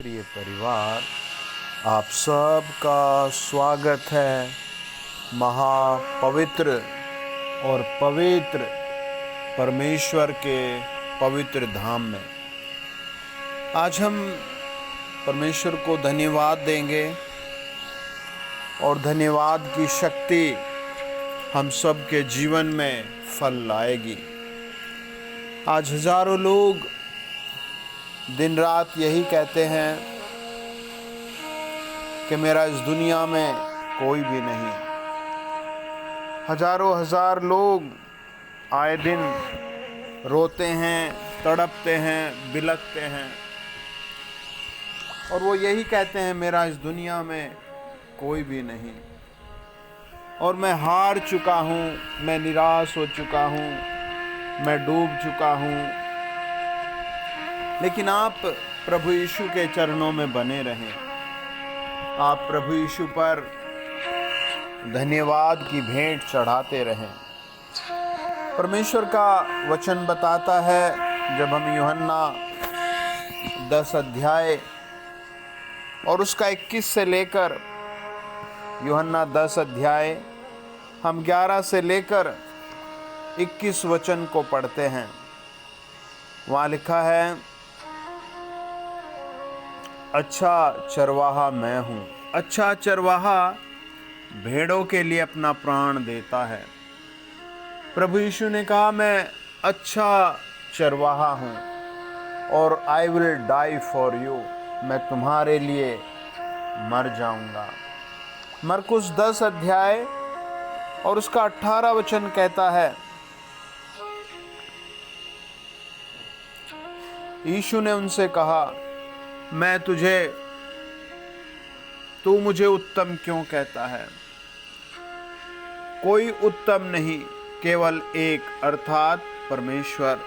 प्रिय परिवार, आप सब का स्वागत है महापवित्र और पवित्र परमेश्वर के पवित्र धाम में। आज हम परमेश्वर को धन्यवाद देंगे और धन्यवाद की शक्ति हम सब के जीवन में फल लाएगी। आज हजारों लोग दिन रात यही कहते हैं कि मेरा इस दुनिया में कोई भी नहीं। हजार लोग आए दिन रोते हैं, तड़पते हैं, बिलखते हैं और वो यही कहते हैं मेरा इस दुनिया में कोई भी नहीं। और मैं हार चुका हूँ, मैं निराश हो चुका हूँ, मैं डूब चुका हूँ। लेकिन आप प्रभु यीशु के चरणों में बने रहें। आप प्रभु यीशु पर धन्यवाद की भेंट चढ़ाते रहें। परमेश्वर का वचन बताता है, जब हम यूहन्ना 10 अध्याय और उसका 21 से लेकर यूहन्ना 10 अध्याय हम 11 से लेकर 21 वचन को पढ़ते हैं। वहाँ लिखा है, अच्छा चरवाहा मैं हूँ। अच्छा चरवाहा भेड़ों के लिए अपना प्राण देता है। प्रभु यीशु ने कहा, मैं अच्छा चरवाहा हूँ और I will die for you. मैं तुम्हारे लिए मर जाऊंगा। मरकुस 10 अध्याय और उसका 18 वचन कहता है, यीशु ने उनसे कहा, तू मुझे उत्तम क्यों कहता है? कोई उत्तम नहीं, केवल एक, अर्थात परमेश्वर।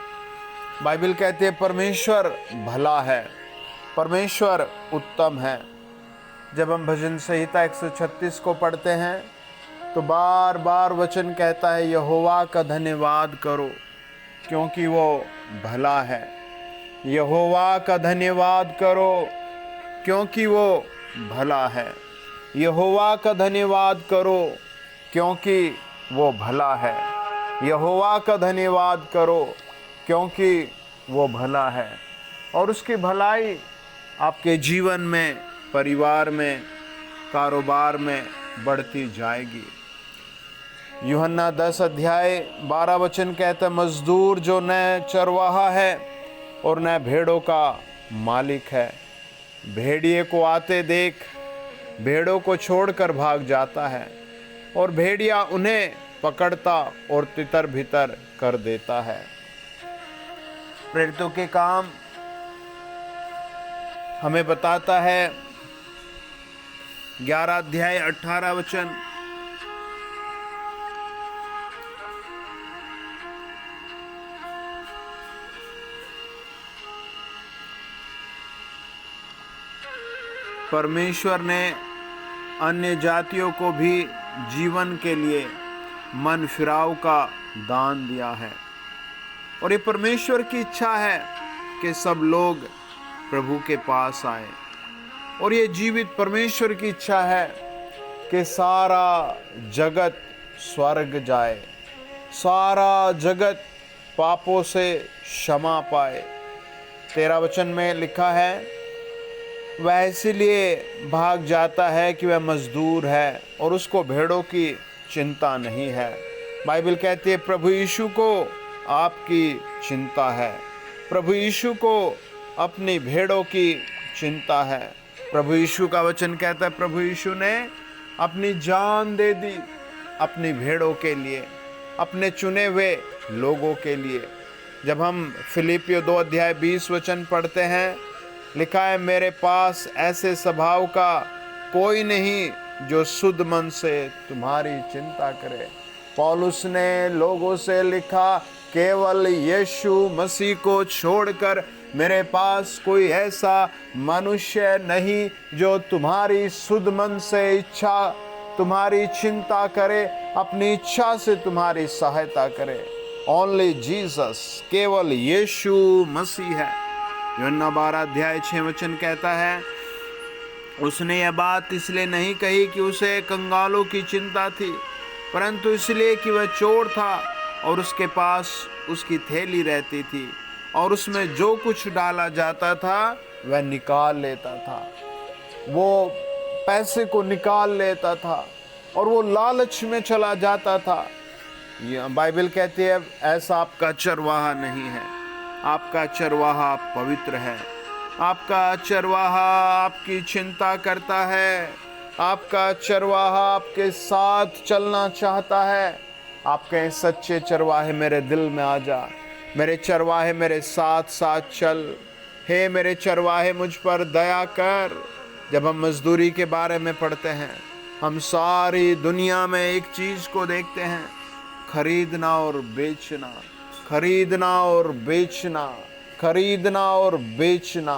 बाइबल कहते हैं परमेश्वर भला है, परमेश्वर उत्तम है। जब हम भजन संहिता 136 को पढ़ते हैं तो बार बार वचन कहता है, यहोवा का धन्यवाद करो क्योंकि वो भला है। यहोवा का धन्यवाद करो क्योंकि वो भला है। यहोवा का धन्यवाद करो क्योंकि वो भला है। यहोवा का धन्यवाद करो क्योंकि वो भला है। और उसकी भलाई आपके जीवन में, परिवार में, कारोबार में बढ़ती जाएगी। यूहन्ना 10 अध्याय 12 वचन कहता है, मजदूर जो न चरवाहा है और न भेड़ों का मालिक है, भेड़िए को आते देख भेड़ों को छोड़कर भाग जाता है और भेड़िया उन्हें पकड़ता और तितर भीतर कर देता है। प्रेरितों के काम हमें बताता है 11 अध्याय 18 वचन, परमेश्वर ने अन्य जातियों को भी जीवन के लिए मन फिराव का दान दिया है। और ये परमेश्वर की इच्छा है कि सब लोग प्रभु के पास आए। और ये जीवित परमेश्वर की इच्छा है कि सारा जगत स्वर्ग जाए, सारा जगत पापों से क्षमा पाए। 13 वचन में लिखा है, वह इसीलिए भाग जाता है कि वह मजदूर है और उसको भेड़ों की चिंता नहीं है। बाइबल कहती है प्रभु यीशु को आपकी चिंता है। प्रभु यीशु को अपनी भेड़ों की चिंता है। प्रभु यीशु का वचन कहता है, प्रभु यीशु ने अपनी जान दे दी अपनी भेड़ों के लिए, अपने चुने हुए लोगों के लिए। जब हम फिलिपियो 2 अध्याय 20 वचन पढ़ते हैं, लिखा है, मेरे पास ऐसे स्वभाव का कोई नहीं जो शुद्ध मन से तुम्हारी चिंता करे। पौलुस ने लोगों से लिखा, केवल यीशु मसीह को छोड़कर मेरे पास कोई ऐसा मनुष्य नहीं जो तुम्हारी शुद्ध मन से इच्छा, तुम्हारी चिंता करे, अपनी इच्छा से तुम्हारी सहायता करे। ओनली जीसस, केवल यीशु मसीह है। यूहन्ना 12:6 कहता है, उसने यह बात इसलिए नहीं कही कि उसे कंगालों की चिंता थी, परंतु इसलिए कि वह चोर था और उसके पास उसकी थैली रहती थी और उसमें जो कुछ डाला जाता था वह निकाल लेता था। वो पैसे को निकाल लेता था और वो लालच में चला जाता था। बाइबल कहती है, ऐसा आपका चरवाहा नहीं है। आपका चरवाहा पवित्र है। आपका चरवाहा आपकी चिंता करता है। आपका चरवाहा आपके साथ चलना चाहता है। आप कहें, सच्चे चरवाहे मेरे दिल में आ जा, मेरे चरवाहे मेरे साथ साथ चल, हे मेरे चरवाहे मुझ पर दया कर। जब हम मजदूरी के बारे में पढ़ते हैं, हम सारी दुनिया में एक चीज़ को देखते हैं, खरीदना और बेचना, खरीदना और बेचना, खरीदना और बेचना,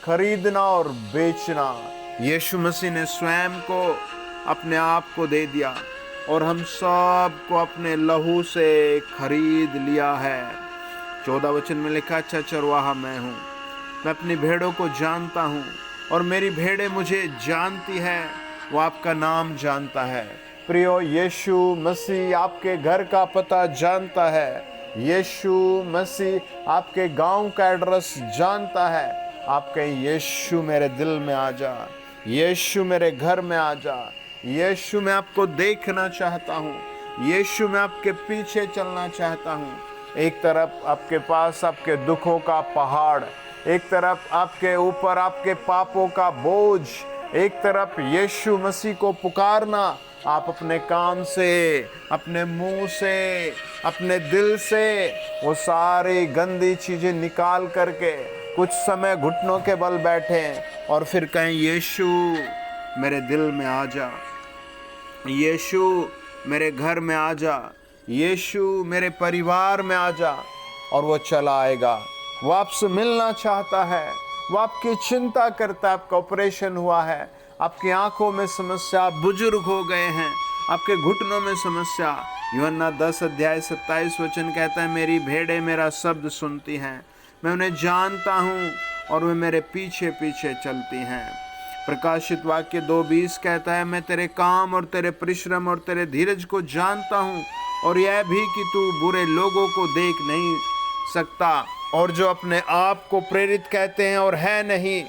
खरीदना और बेचना। यीशु मसीह ने स्वयं को, अपने आप को दे दिया और हम सब को अपने लहू से खरीद लिया है। 14 वचन में लिखा, अच्छा चरवाहा मैं हूँ, मैं अपनी भेड़ों को जानता हूँ और मेरी भेड़ें मुझे जानती है, वो आपका नाम जानता है। प्रियो, यीशु मसीह आपके घर का पता जानता है। यीशु मसीह आपके गांव का एड्रेस जानता है। आप कहें, यीशु मेरे दिल में आ जा, यीशु मेरे घर में आ जा, यीशु मैं आपको देखना चाहता हूँ, यीशु मैं आपके पीछे चलना चाहता हूँ। एक तरफ आपके पास आपके दुखों का पहाड़, एक तरफ आपके ऊपर आपके पापों का बोझ, एक तरफ यीशु मसीह को पुकारना। आप अपने कान से, अपने मुंह से, अपने दिल से वो सारी गंदी चीज़ें निकाल करके कुछ समय घुटनों के बल बैठें और फिर कहें, यीशु मेरे दिल में आ जा, यीशु मेरे घर में आ जा, यीशु मेरे परिवार में आ जा। और वो चला आएगा। वो आपसे मिलना चाहता है, वो आपकी चिंता करता है। आपका ऑपरेशन हुआ है, आपकी आंखों में समस्या, आप बुजुर्ग हो गए हैं, आपके घुटनों में समस्या। यूहन्ना 10:27 कहता है, मेरी भेड़ें मेरा शब्द सुनती हैं, मैं उन्हें जानता हूँ और वे मेरे पीछे पीछे चलती हैं। प्रकाशित वाक्य 2:20 कहता है, मैं तेरे काम और तेरे परिश्रम और तेरे धीरज को जानता हूँ और यह भी कि तू बुरे लोगों को देख नहीं सकता और जो अपने आप को प्रेरित कहते हैं और है नहीं।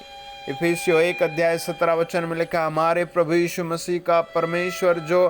इफिसियों 1:17 में लिखा, हमारे प्रभु यीशु मसीह का परमेश्वर जो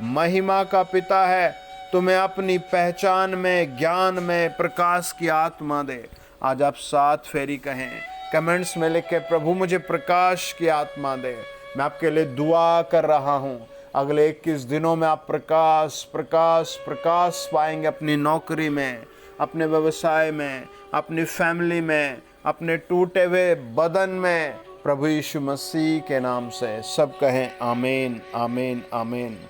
महिमा का पिता है, तुम्हें अपनी पहचान में, ज्ञान में प्रकाश की आत्मा दे। आज आप 7 फेरी कहें, कमेंट्स में लिख के, प्रभु मुझे प्रकाश की आत्मा दे। मैं आपके लिए दुआ कर रहा हूँ। अगले 21 दिनों में आप प्रकाश प्रकाश प्रकाश पाएंगे, अपनी नौकरी में, अपने व्यवसाय में, अपनी फैमिली में, अपने टूटे हुए बदन में। प्रभु यीशु मसीह के नाम से सब कहें आमीन, आमीन, आमीन।